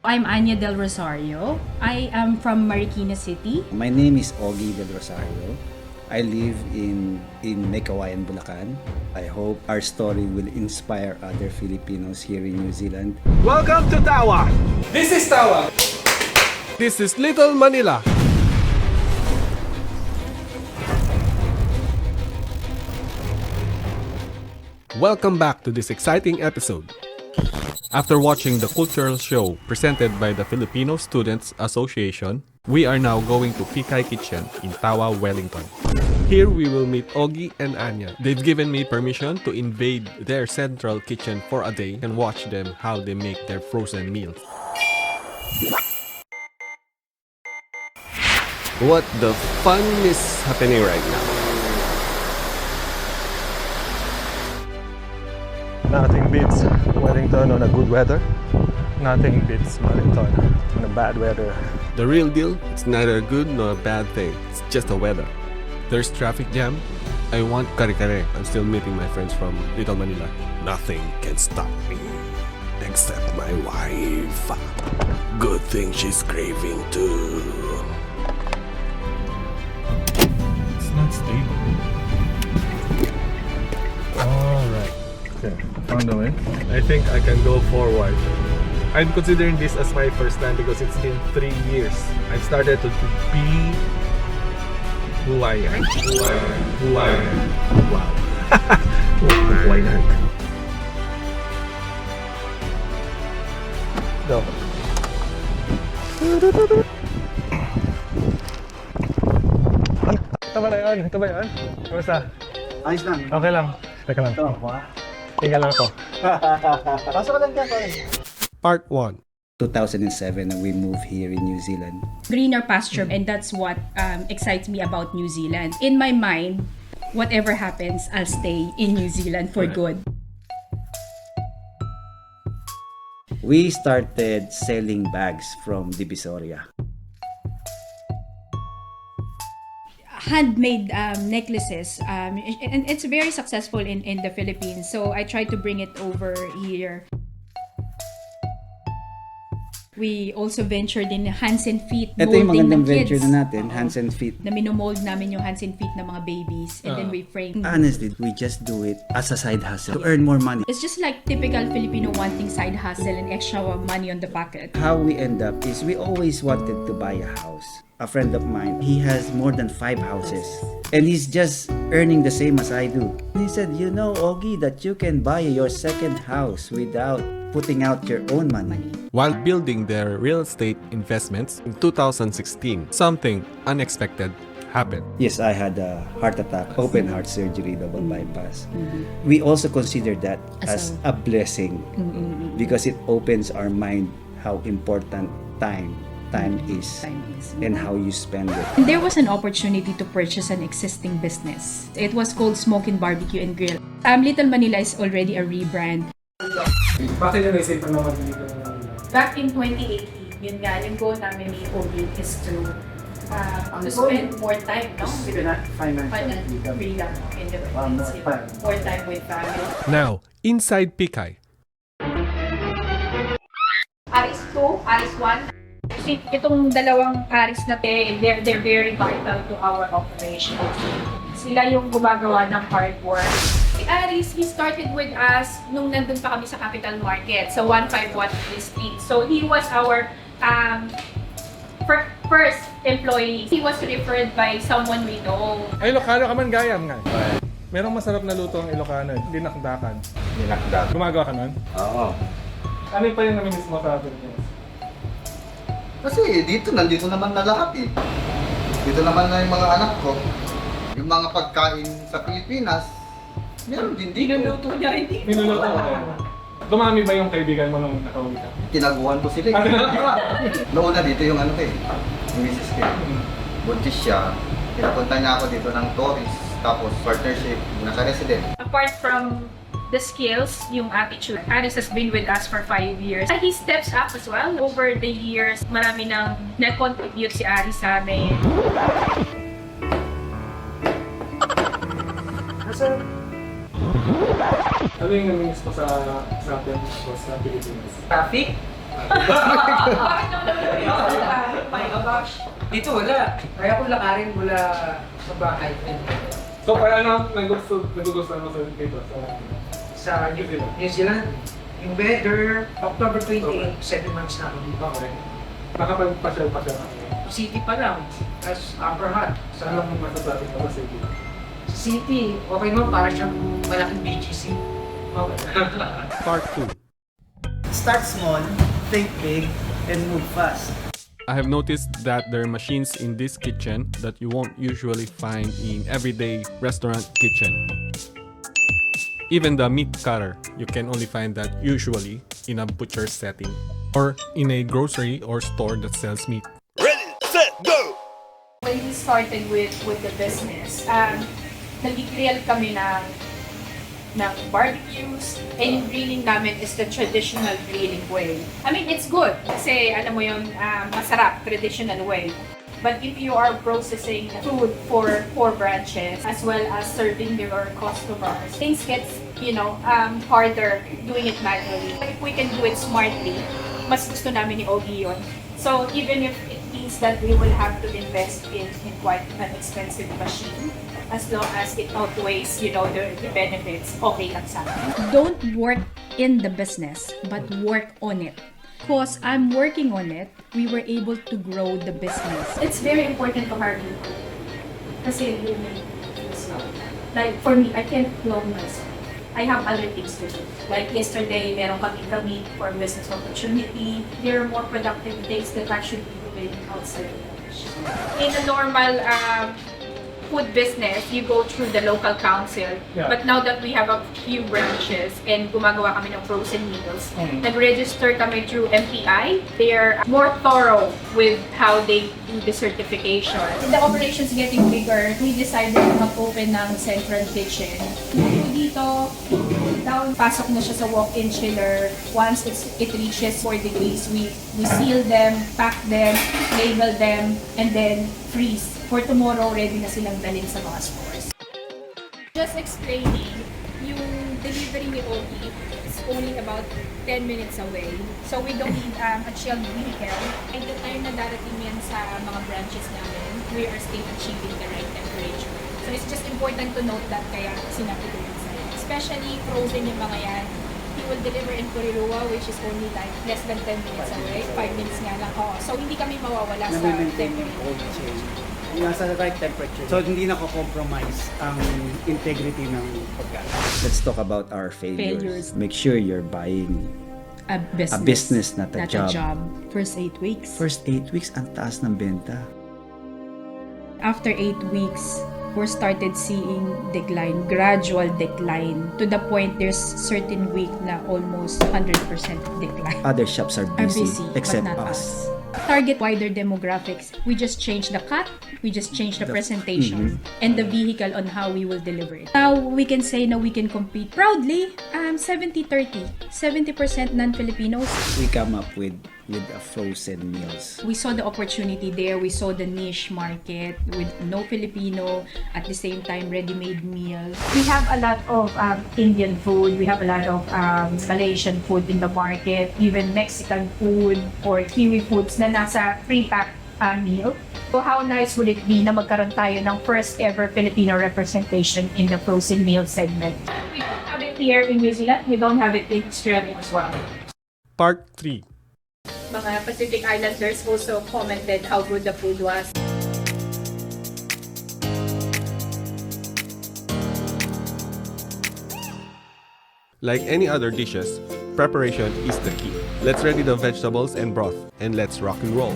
I'm Anya del Rosario. I am from Marikina City. My name is Ogi del Rosario. I live in Mekawayan, Bulacan. I hope our story will inspire other Filipinos here in New Zealand. Welcome to Tawa! This is Tawa. This is Little Manila. Welcome back to this exciting episode. After watching the cultural show presented by the Filipino Students Association, we are now going to Pikay Kitchen in Tawa, Wellington. Here we will meet Ogi and Anya. They've given me permission to invade their central kitchen for a day and watch them how they make their frozen meals. What the fun is happening right now? Nothing beats Wellington on a good weather. Nothing beats Wellington on a bad weather. The real deal, it's neither a good nor a bad thing. It's just the weather. There's traffic jam. I want kare-kare. I'm still meeting my friends from Little Manila. Nothing can stop me. Except my wife. Good thing she's craving too. It's not stable. Alright. Okay, found the way. I think I can go forward. I'm considering this as my first time because it's been 3 years. I've started to be who I am. Who I am. Wow. Why not? Go. Ito ba na yun? Ito ba yun? Kamusta? Ayos lang. Okay lang. Teka lang. Ito, ha? Tingnan lang ako. Pasok ka lang dyan, Part 1. 2007, we moved here in New Zealand. Greener pasture, and that's what excites me about New Zealand. In my mind, whatever happens, I'll stay in New Zealand for good. We started selling bags from Divisoria. Handmade necklaces, and it's very successful in the Philippines. So I tried to bring it over here. We also ventured in hands and feet, Ito yung molding magandang ng kids. venture na natin, hands and feet. Na minomold namin yung hands and feet ng mga babies, and then we frame. Honestly, we just do it as a side hustle to earn more money. It's just like typical Filipino wanting side hustle and extra money on the pocket. How we end up is we always wanted to buy a house. A friend of mine, he has more than 5 houses and he's just earning the same as I do. He said, you know, Ogi, that you can buy your second house without putting out your own money. While building their real estate investments in 2016, something unexpected happened. Yes, I had a heart attack, open heart surgery, double bypass. We also consider that as a blessing because it opens our mind how important time is and how you spend it. There was an opportunity to purchase an existing business. It was called Smokin Barbecue and Grill. Little Manila is already a rebrand. Bakit yung naisip naman dito? Back in 2018, yun nga, yung goal namin ni Ogi is to spend more time, no? Financial freedom, independence, more time with family. Now, inside Pikay. Aris 2, Aris 1. Itong dalawang Aris na they're very vital to our operation. Sila yung gumagawa ng hard work. Si Aris, he started with us nung nandun pa kami sa Capital Market, sa 151 Street. So he was our first employee. He was referred by someone we know. Ay, Ilocano ka man gayam nga. Merong masarap na luto ang Ilocano, dinakdakan. Dinakdak. Gumagawa ka nun? Oo. Ano pa yung naminis mo sa Philippines? Kasi nandito naman na lahat eh. Dito naman na yung mga anak ko. Yung mga pagkain sa Pilipinas, meron din dito. Niluluto niya rin dito. Niluluto ko. Dumami ba yung kaibigan mo nung nakauwi ka? Tinaguhan ko sila eh. Noon na dito yung ano ko eh, yung misis ko eh. Buntis siya, pinapunta niya ako dito ng tourist, tapos partnership, naka-resident. Apart from the skills, yung attitude, Aris has been with us for 5 years. He steps up as well. Over the years, marami nang na-contribute si Aris sa amin. Ano yung naminis mo sa atin o sa Pilipinas? Traffic, Bakit nang nalulungin ka? My gosh. Dito wala. Kaya ko lakarin mula sa bahay. So, kaya ano nagugustuhan mo sa dito? Sa New Zealand. Yung weather, October 28, 7 months na ako dito. Okay. Nakapagpasyal-pasyal ka. City pa lang, as upper hut. Saan lang mo masasabi ka sa city? Sa city, okay mo, para siyang malaking BGC. Okay. Part 2. Start small, think big, and move fast. I have noticed that there are machines in this kitchen that you won't usually find in everyday restaurant kitchen. Even the meat cutter, you can only find that usually in a butcher setting or in a grocery or store that sells meat. When we started with the business, nag-grill kami ng barbecues, and yung grilling namin is the traditional grilling way. I mean, it's good kasi alam mo yun, masarap, traditional way. But if you are processing food for 4 branches as well as serving your customers, things gets, harder doing it manually. But if we can do it smartly, mas gusto namin ni Ogi yun. So even if it means that we will have to invest in quite an expensive machine, as long as it outweighs, the benefits, okay lang sa akin. Don't work in the business, but work on it. Because I'm working on it, we were able to grow the business. It's very important to hire people. Kasi like for me, I can't clone myself. I have other things to do. Like yesterday, meron kami for business opportunity. There are more productive days that I should be doing outside of the kitchen. In a normal food business, you go through the local council. Yeah. But now that we have a few branches and gumagawa kami ng frozen meals, nag-register kami through MPI. They are more thorough with how they do the certification. The operations getting bigger, we decided to mag-open ng central kitchen. Dito, down, pasok na siya sa walk-in chiller. Once it reaches 4 degrees, we seal them, pack them, label them, and then freeze. For tomorrow, ready na silang dalhin sa mga stores. Just explaining, yung delivery ni Ogi is only about 10 minutes away. So we don't need a chilled vehicle. And the time na darating yan sa mga branches namin, we are still achieving the right temperature. So it's just important to note that, kaya sinabi ko yun sa'yo. Especially frozen yung mga yan. He will deliver in Aotearoa, which is only like less than 10 minutes away. 5 minutes nga lang. So hindi kami mawawala sa temperature. Nasa right temperature. So hindi nako-compromise ang integrity ng pagkain. Let's talk about our failures. Make sure you're buying A business, a business, not a job. First 8 weeks. First 8 weeks, ang taas ng benta. After 8 weeks, we started seeing decline, gradual decline. To the point, there's certain week na almost 100% decline. Other shops are Are busy, busy, except but not us. Target wider demographics. We just change the cut, we just change the presentation, and the vehicle on how we will deliver it. Now, we can say na we can compete proudly, 70-30. 70% non-Filipinos. We come up with frozen meals. We saw the opportunity there. We saw the niche market with no Filipino, at the same time ready-made meals. We have a lot of Indian food. We have a lot of Malaysian food in the market. Even Mexican food or Kiwi foods na nasa pre-pack meal. So how nice would it be na magkaroon tayo ng first ever Filipino representation in the frozen meal segment? We don't have it here in New Zealand. We don't have it in Australia as well. Part 3. Mga Pacific Islanders also commented how good the food was. Like any other dishes, preparation is the key. Let's ready the vegetables and broth, and let's rock and roll.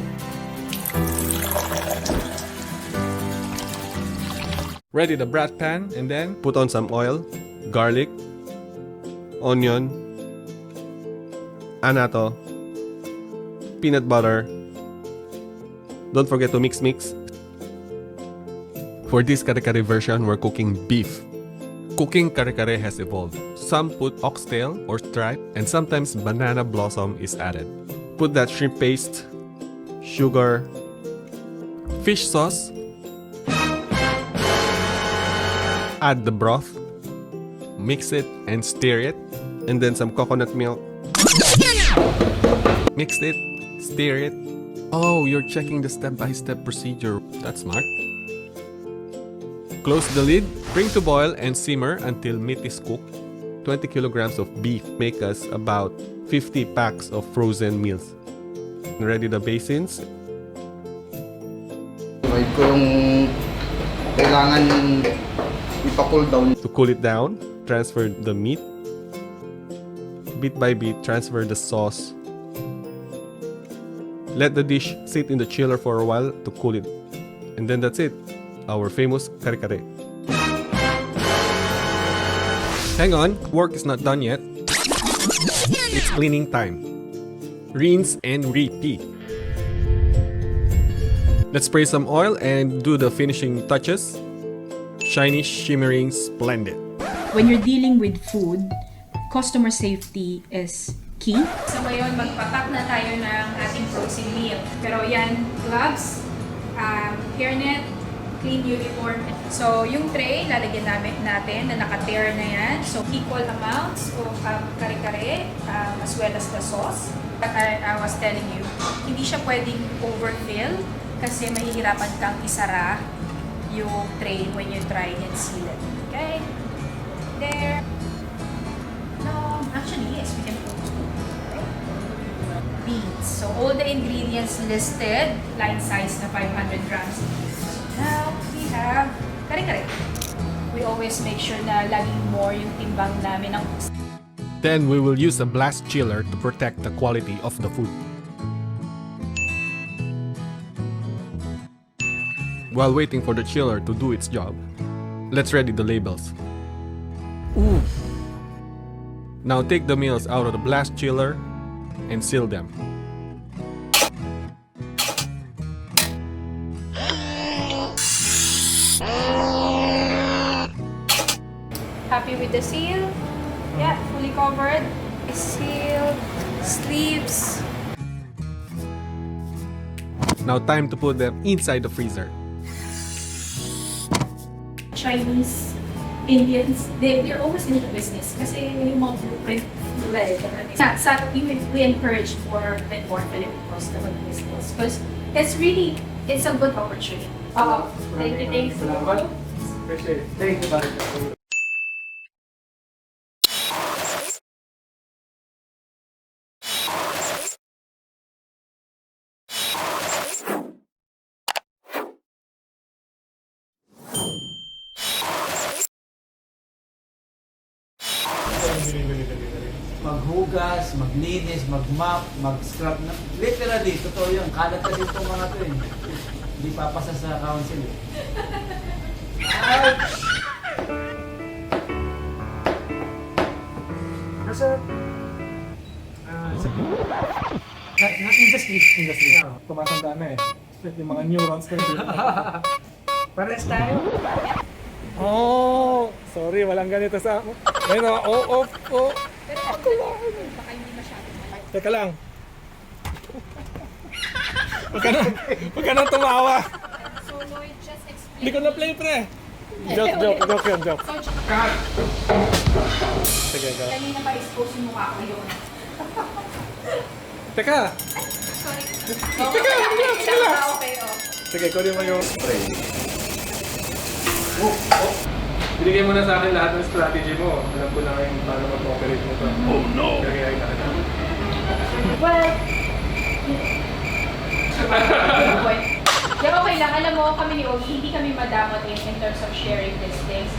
Ready the brat pan, and then put on some oil, garlic, onion, anato, peanut butter. Don't forget to mix. For this kare-kare version, we're cooking beef. Cooking kare-kare has evolved. Some put oxtail or stripe, and sometimes banana blossom is added. Put that shrimp paste, sugar, fish sauce, add the broth, mix it and stir it, and then some coconut milk. Mix it, stir it. Oh, you're checking the step-by-step procedure. That's smart. Close the lid, bring to boil and simmer until meat is cooked. 20 kilograms of beef make us about 50 packs of frozen meals. Ready the basins. Ride ko yung kailangan ipa-cool down. To cool it down, transfer the meat. Bit by bit, transfer the sauce. Let the dish sit in the chiller for a while to cool it. And then that's it. Our famous kare-kare. Hang on, work is not done yet. It's cleaning time. Rinse and repeat. Let's spray some oil and do the finishing touches. Shiny, shimmering, splendid. When you're dealing with food, customer safety is key. So ngayon, magpapak na tayo ng ating frozen meal. Pero yan, gloves, hairnet, clean uniform. So yung tray, lalagyan natin na naka-tear na yan. So equal amounts of kare-kare as well as the sauce. But I was telling you, hindi siya pwedeng overfill kasi mahihirapan kang isara yung tray when you try and seal it. Okay? There. No, actually yes, we can put beans. So all the ingredients listed, line size na 500 grams. Now we have kare-kare. We always make sure na laging more yung timbang namin ng. Then we will use a blast chiller to protect the quality of the food. While waiting for the chiller to do its job, let's ready the labels. Ooh. Now take the meals out of the blast chiller and seal them. Happy with the seal? Yeah, fully covered. Seal, sleeves. Now time to put them inside the freezer. Chinese, Indians, they're always in the business kasi yung mga blueprint nila we encourage more and more Filipinos to mag-business because it's a good opportunity. Thank you. Thank you. Maghugas, maglinis, magmap, mag-scrub na. Literally, totoo yun. Kalat kasi itong mga to eh. Hindi papasa sa council eh. Nasa... industry. Tumatanda na eh. Yung mga neurons na yun. Pares tayo. Oh, sorry, walang ganito sa... Ayun o, Pero ako lang. Baka hindi masyado. Teka lang. Huwag ka nang tumawa. So Lloyd, just explain. Hindi ko na-play, pre. Joke yun. So, Sige, go. kanina pa expose yung mukha ko yun. Teka. Sorry. Sige lang. Okay. Sige, kunin mo yung spray. Binigay mo na sa akin lahat ng strategy mo. Alam ko na yung paano mag-operate mo to. Oh no! Kaya na kita. Well, good point. Yeah, okay lang. Alam mo, kami ni Ogi, hindi kami madamot in terms of sharing these things.